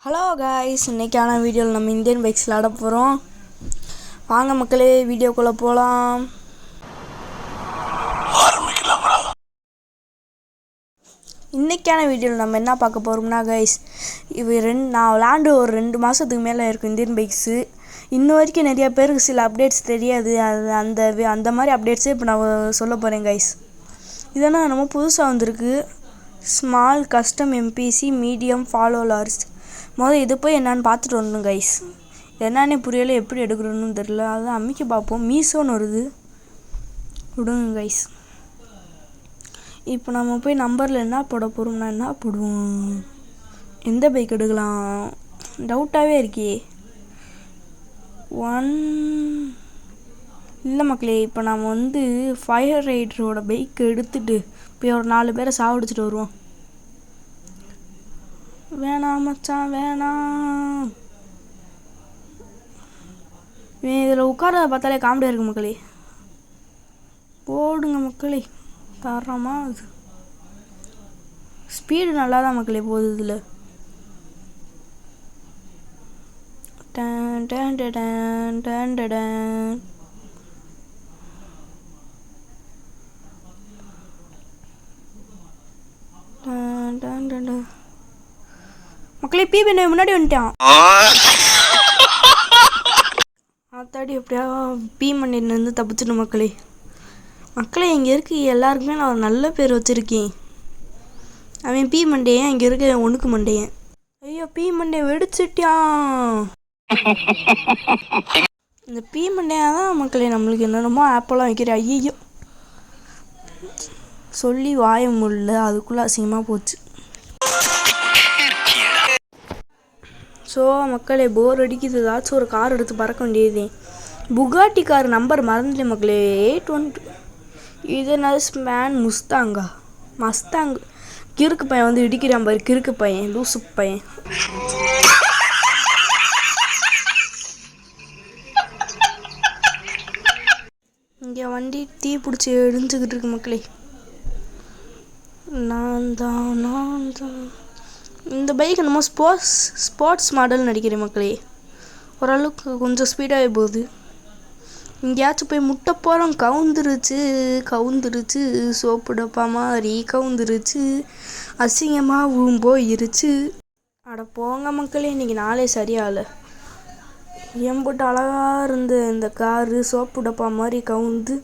Hello guys, இன்றைக்கான வீடியோவில் நம்ம இந்தியன் பைக்ஸ் விளாட போகிறோம். வாங்க மக்களே, வீடியோக்குள்ளே போகலாம். இன்றைக்கான வீடியோவில் நம்ம என்ன பார்க்க போகிறோம்னா கைஸ், நான் விளாண்டு ஒரு 2 மாதத்துக்கு மேலே இருக்கும் இந்தியன் பைக்ஸு. இன்ன வரைக்கும் நிறையா பேருக்கு சில அப்டேட்ஸ் தெரியாது. அந்த மாதிரி அப்டேட்ஸே இப்போ நான் சொல்ல போகிறேன் கைஸ். இதெல்லாம் நம்ம புதுசாக வந்திருக்கு. Small custom MBC medium followers. இது போய் என்னான்னு பார்த்துட்டு வரணும் கைஸ். என்னன்னே புரியலை, எப்படி எடுக்கணும்னு தெரில. அதான் அமைக்க பார்ப்போம். மீஷோன்னு வருது, விடுங்க கைஸ். இப்போ நம்ம போய் நம்பரில் என்ன போட போகிறோம்னா என்ன போடுவோம், எந்த பைக் எடுக்கலாம் டவுட்டாகவே இருக்கே. இல்லை மக்களே, இப்போ நாம் ஃபயர் ரைடரோட பைக் எடுத்துகிட்டு போய் ஒரு 4 பேரை சாவடிச்சிட்டு வருவோம். வேணாம் மச்சான், வேணாம். இதில் உட்காரத பார்த்தாலே காமெடியாக இருக்குது மக்களே. போடுங்க மக்களே, தரமாக அது ஸ்பீடு நல்லா தான் மக்களே போகுது. இதில் done done done done done. மக்களே, பீ பண்ண முன்னாடி வந்துட்டான். ஆத்தாடி, எப்படியா பீ மண்ணிலேருந்து தப்பிச்சிடும் மக்களே. இங்கே இருக்கு எல்லாருக்குமே நான் ஒரு நல்ல பேர் வச்சுருக்கேன். அவன் பீ மண்டையன், இங்கே இருக்க ஒன்றுக்கு மண்டையன். ஐயோ, பீ மண்டையை வெடிச்சிட்டான். இந்த பீ மண்டையாக தான் மக்களே நம்மளுக்கு என்னென்னமோ ஆப்பெல்லாம் வைக்கிற. ஐயோ, சொல்லி வாய முடியல, அதுக்குள்ளே அசிங்கமாக போச்சு. ஸோ மக்களே, போர் அடிக்குது. ஏதாச்சும் ஒரு கார் எடுத்து பறக்க வேண்டியது. புகாட்டி கார் நம்பர் மறந்துட்டேன் மக்களே, 812. இது மேன் மஸ்தாங். கிறுக்கு பையன் இடிக்கிறான் பாரு, கிறுக்கு பையன், லூசு பையன். இங்கே வண்டி தீ பிடிச்சி எரிஞ்சுக்கிட்டு இருக்கு மக்களே. நான் தான் இந்த பைக் என்னமோ ஸ்போர்ட்ஸ் மாடல் நடிக்கிறேன் மக்களே. ஓரளவுக்கு கொஞ்சம் ஸ்பீடாகவே போகுது. எங்கேயாச்சும் போய் முட்டை போகிறோம். கவுந்துருச்சு சோப்பு டப்பா மாதிரி கவுந்துருச்சு, அசிங்கமாகவும் போயிருச்சு. அட போங்க மக்களே, இன்றைக்கி நாளே சரியாகலை. எம்புட்டு அழகாக இருந்த இந்த காரு சோப்பு டப்பா மாதிரி கவுந்து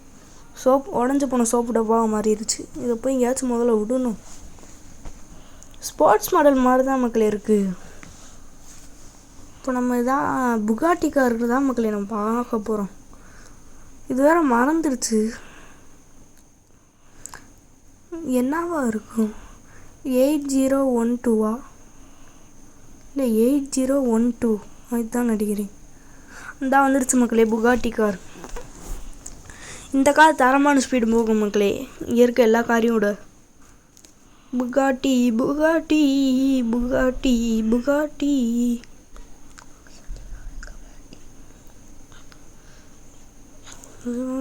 உடஞ்சி போன சோப்பு டப்பாவாக மாறிடுச்சு. இதை போய் எங்கேயாச்சும் முதல்ல விடணும். ஸ்போர்ட்ஸ் மாடல் மாதிரி தான் மக்களே இருக்குது. இப்போ நம்ம இதான் புகாட்டி காருக்கு தான் மக்களே நம்ம பார்க்க போகிறோம். இது வேறு மறந்துடுச்சு, என்னவா இருக்கும். 8012 இல்லை 8012 அதுதான் நடிக்கிறேன். இதான் வந்துடுச்சு மக்களே புகாட்டி கார். இந்த கார் தரமான ஸ்பீடு போகும் மக்களே, இங்கே இருக்க எல்லா காரையும் விட. Bugatti Bugatti Bugatti Bugatti.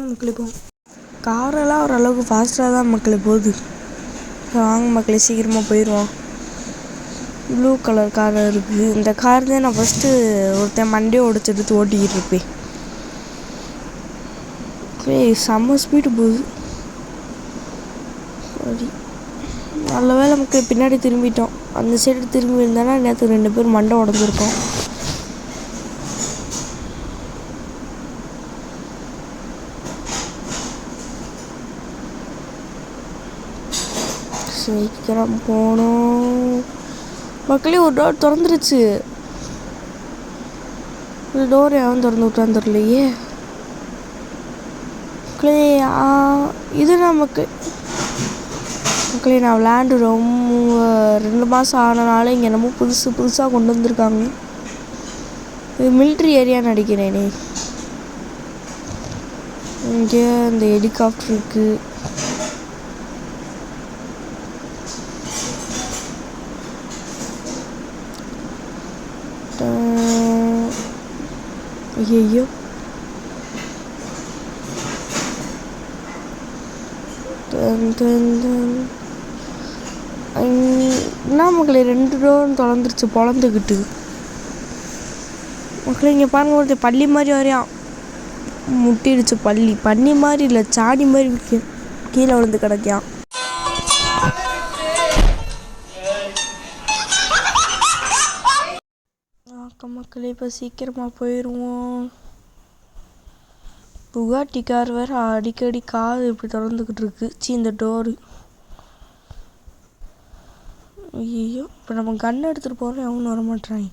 மக்களே போகும். காரெல்லாம் ஓரளவுக்கு ஃபாஸ்ட்டாக தான் மக்களே போகுது. வாங்க மக்களே, சீக்கிரமாக போயிடுவோம். ப்ளூ கலர் கார் இருக்குது. இந்த கார் தான் நான் ஃபஸ்ட்டு ஒருத்தன் மண்டையை உடச்சி எடுத்து ஓட்டிக்கிட்டு இருப்பேன். செம்ம ஸ்பீடு போகுது. சரி, நல்ல வேலை மக்கள் பின்னாடி திரும்பிட்டோம். அந்த சைடு திரும்பி இருந்தானா நேற்று 2 பேர் மண்டை உடஞ்சிருக்கோம். சீக்கிரம் போனோம் மக்களே. ஒரு டோர் திறந்துருச்சு. ஒரு டோர் எவன் திறந்து விட்டான்னு தெரியலையே மக்களே. இது நமக்கு மக்களே, நான் விளையாண்டு ரொம்ப 2 மாதம் ஆனனால இங்கே என்னமோ புதுசாக கொண்டு வந்திருக்காங்க. இது மிலிட்ரி ஏரியான்னு நினைக்கிறேனே. இங்கே இந்த ஹெலிகாப்டர் இருக்குது. ஐயோ, என்ன மக்களே 2 டோரும் திறந்துருச்சு பொழந்துக்கிட்டு. மக்களே இங்கே பாருங்க, ஒருத்தர் பள்ளி மாதிரி வரையான். முட்டிடுச்சு பள்ளி. பன்னி மாதிரி இல்லை, சாடி மாதிரி கீழே விழுந்து கிடக்கான். மக்களே இப்போ சீக்கிரமாக போயிடுவோம். புகாட்டி கார் வேறு அடிக்கடி காது இப்படி திறந்துக்கிட்டு இருக்கு. இந்த டோரு. ஐயோ, இப்போ நம்ம கன் எடுத்துகிட்டு போகிறோம், அவனு வர மாட்டாங்க.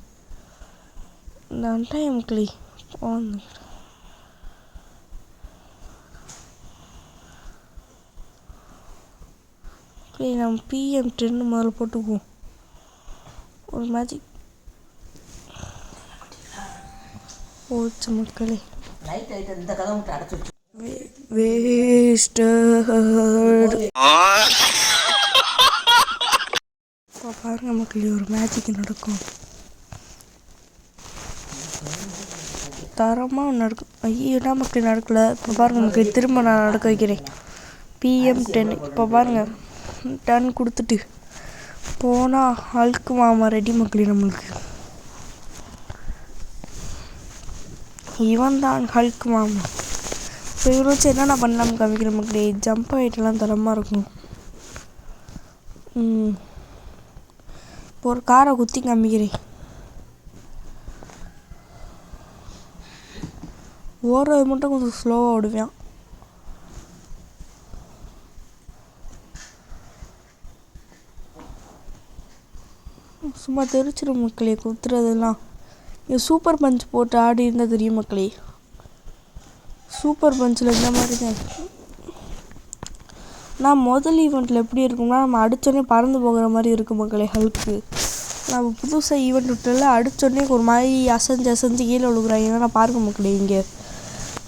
நான் டைம் மக்களே போங்க. நம்ம PM10 முதல்ல போட்டுக்குவோம். ஒரு மேஜிக் போச்சு மக்களே. பாருங்க மக்களே, ஒரு மேஜிக் நடக்கும். தரமாக நடக்கும். ஐயோடா மக்கள் நடக்கல. இப்போ பாருங்க மக்களே, திரும்ப நான் நடக்க வைக்கிறேன். PM10 இப்போ பாருங்க, டன் கொடுத்துட்டு போனால் ஹல்க் மாமா ரெடி மக்களே. நம்மளுக்கு இவன் தான் ஹல்க் மாமா. இப்போ இவரை வச்சு என்னென்ன பண்ணலாம்னு காமிக்கிற மக்களே. ஜம்ப் ஆகிட்டெல்லாம் தரமாக இருக்கும். இப்போ ஒரு காரை குத்தி காமிக்கிறேன். ஓடுறது மட்டும் கொஞ்சம் ஸ்லோவாக ஓடுவேன். சும்மா தெரிச்சிடும் மக்களே குத்துறதெல்லாம். இங்கே சூப்பர் பஞ்ச் போட்டு ஆடி இருந்தால் தெரியும் மக்களே. சூப்பர் பஞ்சில் இந்த மாதிரி தான். நான் முதல் ஈவெண்ட்டில் எப்படி இருக்கும்னா, நம்ம அடித்தோடனே பறந்து போகிற மாதிரி இருக்கும் மக்களே ஹல்க்கு. நம்ம புதுசாக ஈவெண்ட் விட்டுல அடித்தோடனே ஒரு மாதிரி அசைஞ்சு கீழே விழுகுறாங்க. நான் பாருங்க மக்களே, இங்கே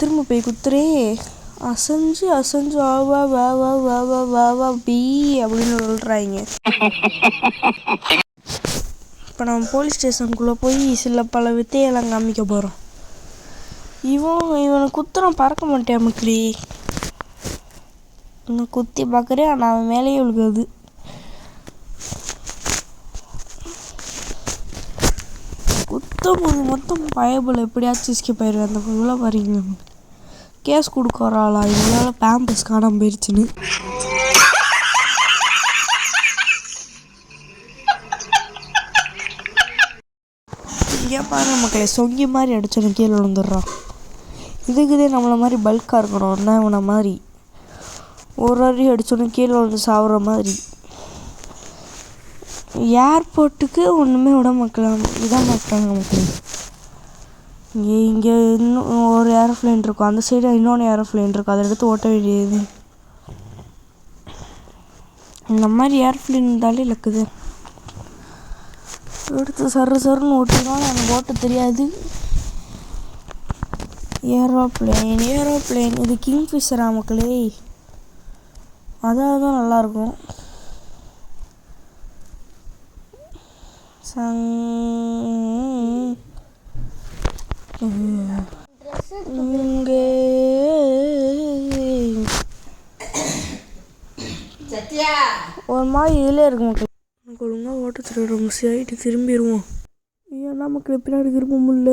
திரும்ப போய் குத்துறேன். அசைஞ்சு வா வா வா வா வா வா வா பீ அப்படின்னு சொல்கிறாங்க. இப்போ நம்ம போலீஸ் ஸ்டேஷனுக்குள்ளே போய் சில பல வித்தையெல்லாம் காமிக்க போகிறோம். இவனை குத்துறான், பறக்க மாட்டேன் மக்களே. இன்னும் குத்தி பார்க்குறேன், ஆனால் அவன் மேலேயே விழுகாது. குத்தும் போது மொத்தம் பயபுல எப்படியாச்சும் ஸ்கிப் ஆயிடுவேன். அந்த இவ்வளோ பாருங்க, கேஸ் கொடுக்குறாளா இவங்களால பேம்பஸ் காணாமல் போயிடுச்சுன்னு. இங்கே பாருங்க மக்களே, சொங்கி மாதிரி அடிச்சோன்னு கீழே விழுந்துடுறான். இதுக்குதே நம்மளை மாதிரி பல்காக இருக்கணும்னா இவனை மாதிரி ஒரு அடி அடிச்சோன்னு கீழே விழுந்து சாப்பிட்ற மாதிரி. ஏர்போர்ட்டுக்கு ஒன்றுமே விட மாட்டாங்க மக்களே. இங்கே இன்னும் ஒரு ஏரோப்ளைன் இருக்கும், அந்த சைடு இன்னொன்று ஏரோப்ளைன் இருக்கும், அதை எடுத்து ஓட்ட வேண்டியது. இந்த மாதிரி ஏரோப்ளைன் இருந்தாலே லக்குது. எடுத்து சருன்னு ஓட்டிடுவோம். எனக்கு ஓட்ட தெரியாது. ஏரோப்ளைன் இது கிங்ஃபிஷரா மக்களே. அதாவது தான் நல்லாயிருக்கும். ஒரு மாதிரி இதில் இருக்கு மக்கள். ஒழுங்காக ஓட்ட தெரியும். நம்ம சைட்டு திரும்பிடுவோம். ஏன்னா மக்கள் பின்னாடி திரும்ப முடியல.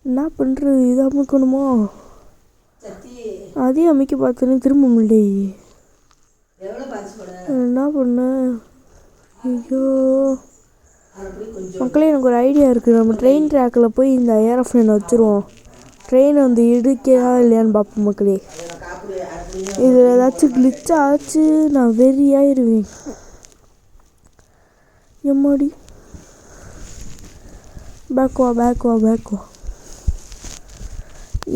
என்ன பண்ணுறது, இதை அமைக்கணுமா? அதையும் அமைக்க பார்த்தேன்னு திரும்ப முடியலையே. என்ன பண்ண? ஐயோ மக்களே, எனக்கு ஒரு ஐடியா இருக்குது. நம்ம ட்ரெயின் ட்ராக்கில் போய் இந்த ஏரோப்ளைனை வச்சுருவோம். ட்ரெயினை வந்து இடிக்கா இல்லையான்னு பார்ப்போம் மக்களே. இதில் ஏதாச்சும் கிளிச் ஆச்சு நான் வெறியாயிருவேன். எம்மாடி, பேக் வா.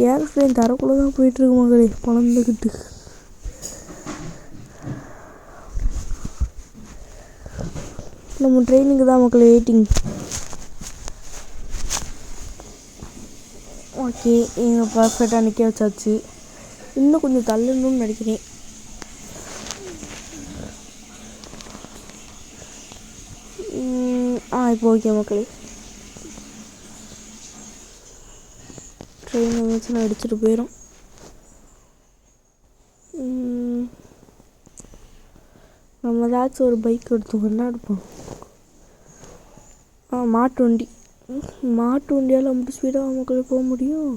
ஏரோப்ளைன் தரக்குள்ளே தான் போயிட்டுருக்கு மக்களே, பழந்துக்கிட்டு. நம்ம ட்ரெயினுக்கு தான் மக்களே வெயிட்டிங். ஓகே, இங்கே பர்ஃபெக்டாக நிற்க வச்சாச்சு. இன்னும் கொஞ்சம் தள்ளணும்னு நினைக்கிறேன். இப்போ ஓகே மக்களே, ட்ரெயின் வந்துச்சுன்னா அடிச்சுட்டு போயிடும். நம்ம ஏதாச்சும் ஒரு பைக் எடுத்தோம். என்ன எடுப்போம்? மாட்டு வண்டி. மாட்டு வண்டியால் அப்படி ஸ்பீடாக மக்களே போக முடியும்?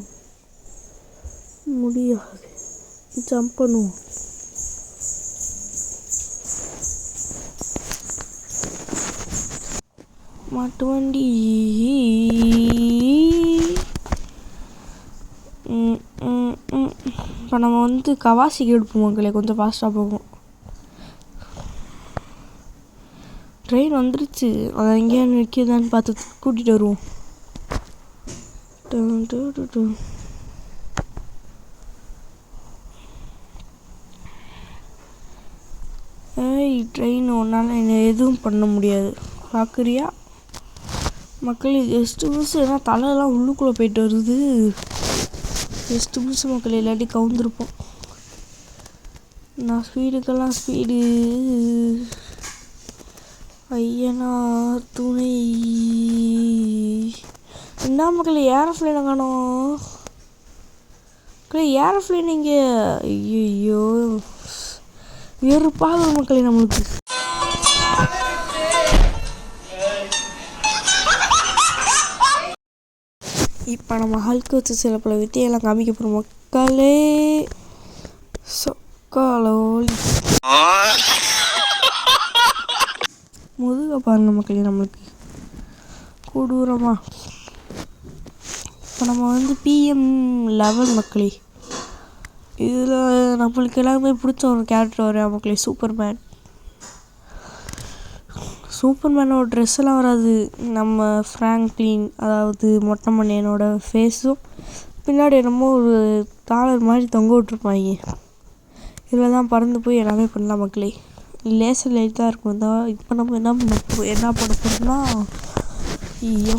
முடியாது. ஜம்ப் பண்ணுவோம். மாட்டு வண்டி. இப்போ நம்ம வந்து கவாசிக்கு எடுப்போம் மக்களே, கொஞ்சம் ஃபாஸ்ட்டாக போகும். ட்ரெயின் வந்துருச்சு, அதை எங்கேயா நிற்கிதான்னு பார்த்து கூட்டிகிட்டு வருவோம். ஏய் ட்ரெயின், ஒன்றால் என்ன எதுவும் பண்ண முடியாது, பார்க்குறியா மக்களே? ஜஸ்ட்டு மிஸ், ஏன்னா தலையெல்லாம் உள்ளுக்குள்ளே போயிட்டு வருது. ஜஸ்ட்டு மிஸ் மக்களே, இல்லாட்டி கவுந்துருப்போம். நான் ஸ்பீடுக்கெல்லாம் ஸ்பீடு. ஐயனா துணை. என்ன மக்களே, ஏரோப்ளைனை காணோம் மக்களே, ஏரோப்ளைன் இங்கே. ஐயோ வெறுப்பாக மக்களே நம்மளுக்கு. இப்போ நம்ம ஹல்க்கு வச்சு சில பல வித்தையெல்லாம் காமிக்க போகிறோம் மக்களே. சொக்காலோலி முதுக பாருங்க மக்களே நம்மளுக்கு கொடூரமா. இப்போ நம்ம வந்து PM11 மக்களே. இதில் நம்மளுக்கு எல்லாமே பிடிச்ச ஒரு கேரக்டர் வரையா மக்களே, சூப்பர்மேன். சூப்பர்மேனோட ட்ரெஸ் எல்லாம் வராது, நம்ம ஃப்ராங்க்லின் அதாவது மொட்டை மண்ணியனோட ஃபேஸும் பின்னாடி என்னமோ ஒரு டாலர் மாதிரி தொங்க விட்ருப்பாங்க. இதில் தான் பறந்து போய் எல்லாமே பண்ணலாம் மக்களே. லேசர் லைட் தான் இருக்கும் தான். இப்போ நம்ம என்ன பண்ண போகிறோம்னா, ஐயோ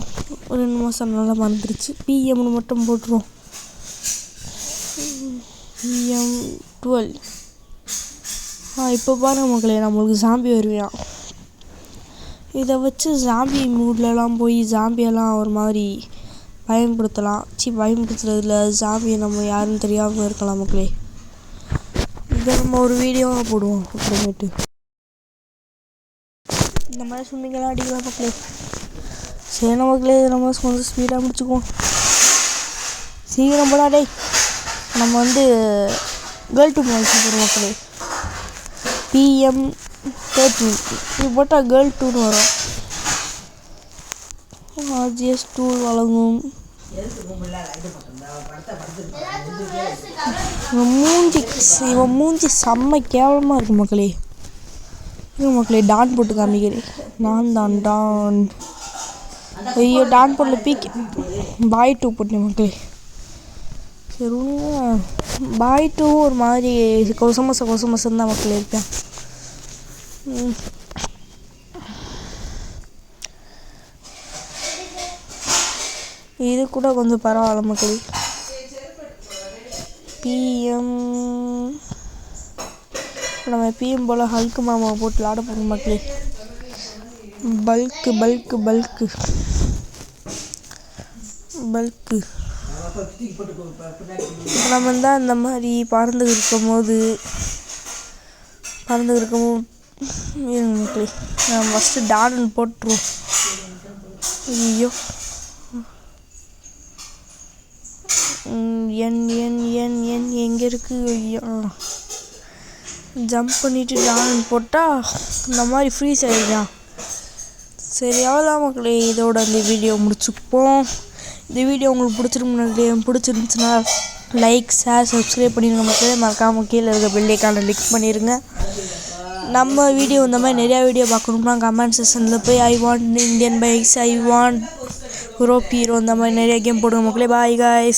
ஒரு 2 மாதம் நல்லா மறந்துருச்சு. PMன்னு மட்டும் போட்டுருவோம். PM12. இப்போ பாருங்க மக்களே, நம்மளுக்கு ஜாம்பி வருவியான். இதை வச்சு ஜாம்பி மூட்லலாம் போய் ஜாம்பியெல்லாம் ஒரு மாதிரி பயன்படுத்தலாம். பயன்படுத்துறதுல ஜாம்பியை நம்ம யாருன்னு தெரியாமல் இருக்கலாம் மக்களே. இதை நம்ம ஒரு வீடியோவாக போடுவோம் அப்புறமேட்டு. இந்த மாதிரி சொன்னீங்கலாம் அடிக்கலாம் மக்களே. சரி மக்களே, நம்ம கொஞ்சம் ஸ்பீடாக முடிச்சுக்குவோம். சீக்கிரம் போடா டே. நம்ம வந்து கேர்ள் டூ மேட்ச் போடுவோம் மக்களே. PM13 இது போட்டால் கேர்ள் 2ன்னு வரும். RGS 2 வழங்கும். இவன் மூஞ்சி செம்ம கேவலமாக இருக்கு மக்களே. மக்களே டான் போட்டு காமிக்கிறேன். நான் தான் டான். ஐயோ டான் போடல, பாய் 2 போட்டேன் மக்களே. சரி பாய் 2 ஒரு மாதிரி கொசமசம் தான் மக்களே இருப்பேன். இது கூட கொஞ்சம் பரவாயில்ல மக்களே. நம்ம PM போல் ஹல்க்கு மாமாவை போட்டு விளாட போகிறோம் மக்களே. பல்க்கு நம்ம தான் இந்த மாதிரி பறந்து இருக்கும்போது மக்களே நம்ம ஃபஸ்ட்டு டான்னு போட்டுருவோம். ஐயோ என் எங்கே இருக்குது? ஐயோ ஜம்ப் பண்ணிவிட்டு டான்னு போட்டால் இந்த மாதிரி ஃப்ரீஸ் ஆகிடுறான். சரி அவ்வளோதான் மக்களே, இதோட அந்த வீடியோ முடிச்சுப்போம். இந்த வீடியோ உங்களுக்கு பிடிச்சிருந்துச்சுன்னா லைக், ஷேர், சப்ஸ்கிரைப் பண்ணிடுங்க மக்களே. மறக்காமல் கீழே இருக்க பெல் ஐகானை கிளிக் பண்ணிடுங்க. நம்ம வீடியோ இந்த மாதிரி நிறையா வீடியோ பார்க்கணும்னா கமெண்ட் செக்ஷனில் போய் I want Indian bikes, I want Europe hero இந்த மாதிரி நிறைய கேம் போடுங்க மக்களே. Bye guys.